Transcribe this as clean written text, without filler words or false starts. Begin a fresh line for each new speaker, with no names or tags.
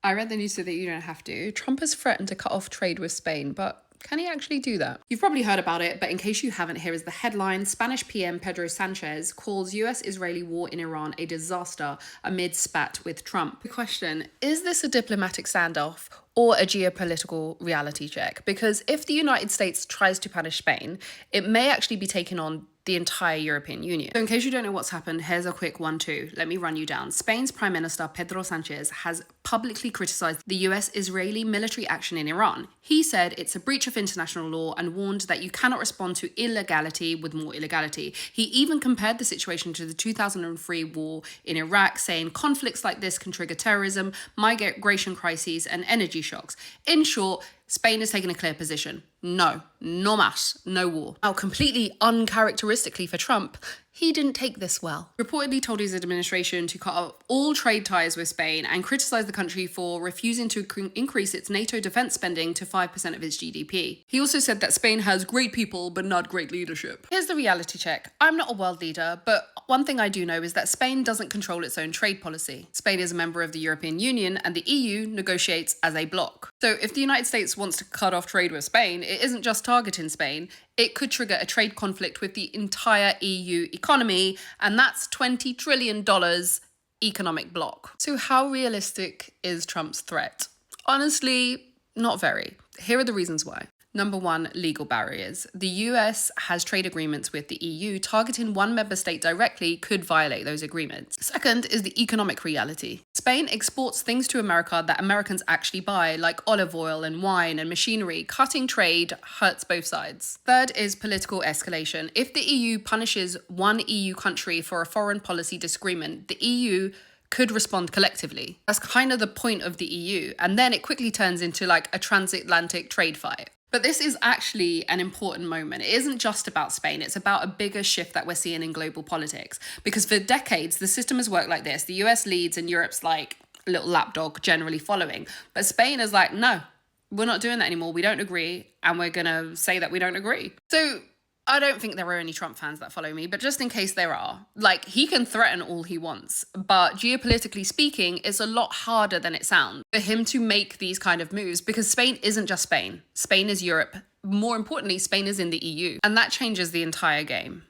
I read the news so that you don't have to. Trump has threatened to cut off trade with Spain, but can he actually do that? You've probably heard about it, but in case you haven't, here is the headline. Spanish PM Pedro Sanchez calls US-Israeli war in Iran a disaster amid spat with Trump. The question, is this a diplomatic standoff or a geopolitical reality check? Because if the United States tries to punish Spain, it may actually be taking on the entire European Union. So in case you don't know what's happened, here's a quick 1-2. Let me run you down. Spain's Prime Minister Pedro Sanchez has publicly criticized the US-Israeli military action in Iran. He said it's a breach of international law and warned that you cannot respond to illegality with more illegality. He even compared the situation to the 2003 war in Iraq, saying conflicts like this can trigger terrorism, migration crises, and energy shocks. In short, Spain has taken a clear position. No más, no war. Now, completely uncharacteristically for Trump, he didn't take this well. Reportedly told his administration to cut off all trade ties with Spain and criticized the country for refusing to increase its NATO defense spending to 5% of its GDP. He also said that Spain has great people, but not great leadership. Here's the reality check. I'm not a world leader, but one thing I do know is that Spain doesn't control its own trade policy. Spain is a member of the European Union, and the EU negotiates as a bloc. So if the United States wants to cut off trade with Spain, it isn't just targeting Spain. It could trigger a trade conflict with the entire EU economy, and that's $20 trillion economic bloc. So how realistic is Trump's threat? Honestly, not very. Here are the reasons why. Number one, legal barriers. The US has trade agreements with the EU. Targeting one member state directly could violate those agreements. Second is the economic reality. Spain exports things to America that Americans actually buy, like olive oil and wine and machinery. Cutting trade hurts both sides. Third is political escalation. If the EU punishes one EU country for a foreign policy disagreement, the EU could respond collectively. That's kind of the point of the EU. And then it quickly turns into like a transatlantic trade fight. But this is actually an important moment. It isn't just about Spain. It's about a bigger shift that we're seeing in global politics. Because for decades, the system has worked like this. The US leads and Europe's like a little lapdog generally following. But Spain is like, no, we're not doing that anymore. We don't agree. And we're going to say that we don't agree. So I don't think there are any Trump fans that follow me, but just in case there are, like, he can threaten all he wants, but geopolitically speaking, it's a lot harder than it sounds for him to make these kind of moves, because Spain isn't just Spain. Spain is Europe. More importantly, Spain is in the EU, and that changes the entire game.